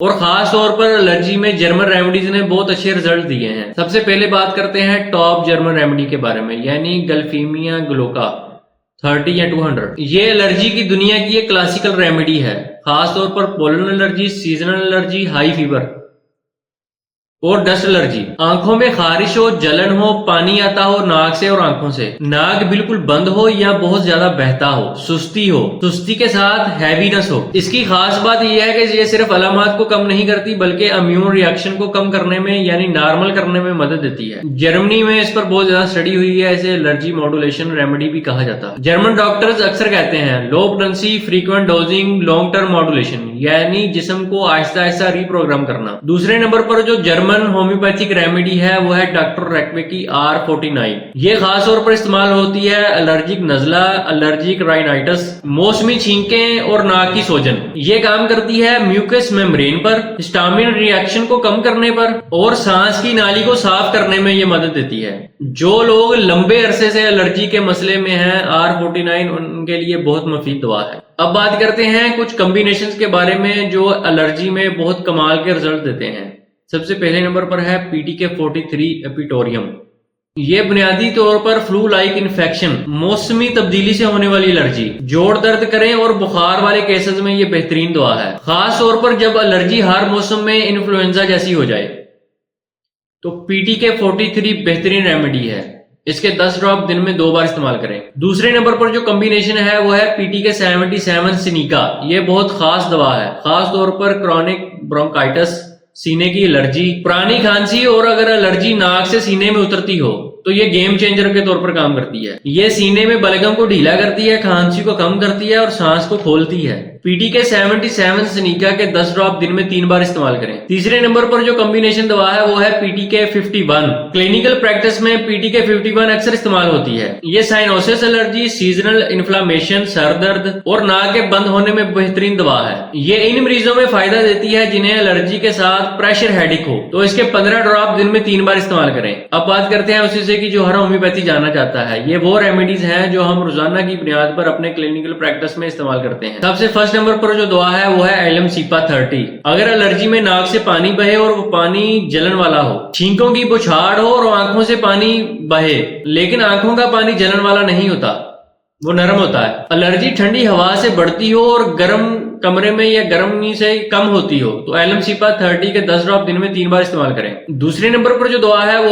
और खास तौर पर एलर्जी में जर्मन रेमेडीज ने बहुत अच्छे रिजल्ट दिए हैं। सबसे पहले बात करते हैं टॉप जर्मन रेमेडी के बारे में, यानी गल्फीमिया ग्लोका 30 या 200। ये एलर्जी की दुनिया की एक क्लासिकल रेमेडी है, खास तौर पर pollen allergy, seasonal allergy, high fever और डस्ट एलर्जी। आंखों में खारिश हो, जलन हो, पानी आता हो नाक से और आंखों से, नाक बिल्कुल बंद हो या बहुत ज्यादा बहता हो, सुस्ती हो, सुस्ती के साथ हैवीनेस हो। इसकी खास बात यह है कि ये सिर्फ अलामात को कम नहीं करती बल्कि इम्यून रिएक्शन को कम करने में यानी नॉर्मल करने में मदद देती है। जर्मनी में इस पर बहुत ज्यादा स्टडी हुई है, इसे एलर्जी मॉड्यूलेशन रेमेडी भी कहा जाता है। जर्मन डॉक्टर्स अक्सर कहते हैं low potency, frequent dosing, long term modulation, यानी जिस्म को आहिस्ता आहिस्ता रीप्रोग्राम करना। दूसरे नंबर पर जो जर्मन होम्योपैथिक रेमेडी है वो है डॉक्टर रैक्वे की R49। ये खास तौर पर इस्तेमाल होती है एलर्जिक नजला, एलर्जिक राइनाइटिस, मौसमी छींकें और नाक की सोजन। ये काम करती है म्यूकस मेम्ब्रेन पर, हिस्टामिन रिएक्शन को कम करने पर और सांस की नाली को साफ करने में ये मदद देती है। जो लोग लंबे अरसे से एलर्जी के मसले में हैं, R49 उनके लिए बहुत मुफीद दवा है। अब बात करते हैं कुछ कॉम्बिनेशंस के बारे में जो एलर्जी में बहुत कमाल के रिजल्ट देते हैं। सबसे पहले नंबर पर है PTK43 एपिटोरियम। ये बुनियादी तौर पर फ्लू लाइक इन्फेक्शन, मौसमी तब्दीली से होने वाली एलर्जी, जोड़ दर्द करें और बुखार वाले केसेस में ये बेहतरीन दवा है, खास तौर पर जब एलर्जी हर मौसम में इन्फ्लुएंजा जैसी हो जाए तो PTK43 बेहतरीन रेमेडी है। इसके 10 ड्रॉप दिन में 2 बार इस्तेमाल करें। दूसरे नंबर पर जो कॉम्बिनेशन है वो है PTK77 सिनिका। ये बहुत खास दवा है, खास तौर पर क्रॉनिक ब्रोंकाइटिस, सीने की एलर्जी, पुरानी खांसी और अगर एलर्जी नाक से सीने में उतरती हो तो ये गेम चेंजर के तौर पर काम करती है। ये सीने में बलगम को ढीला करती है, खांसी को कम करती है और सांस को खोलती है। PTK77 सिनिका के 10 ड्रॉप दिन में 3 बार इस्तेमाल करें। तीसरे नंबर पर जो कॉम्बिनेशन दवा है वो है PTK51। क्लिनिकल प्रैक्टिस में PTK51 अक्सर इस्तेमाल होती है। ये cyanosis allergy, seasonal inflammation, sir दर्द और नाक के बंद होने में बेहतरीन दवा है। ये इन मरीजों में फायदा देती है जिन्हें एलर्जी के साथ प्रेशर हेडेक हो, तो इसके 15 ड्रॉप दिन में 3 बार इस्तेमाल करें। अब बात करते हैं उसी से कि जो हर होम्योपैथी जानना चाहता है। ये वो रेमेडीज हैं जो हम रोजाना की बुनियाद पर अपने क्लिनिकल प्रैक्टिस में इस्तेमाल करते हैं। सबसे फर्स्ट नंबर पर जो दवा है वो है एलम-सीपा 30। अगर एलर्जी में नाक से पानी बहे और वो पानी जलन वाला हो, छींकों की बुछाड़ हो और आंखों से पानी बहे लेकिन आंखों का पानी जलन वाला नहीं होता, वो नरम होता है, एलर्जी ठंडी हवा से बढ़ती हो और गर्म कमरे में या गर्मी से कम होती हो, तो एलम-सीपा 30 के 10 ड्रॉप दिन में 3 बार इस्तेमाल करें। दूसरे नंबर पर जो दवा है वो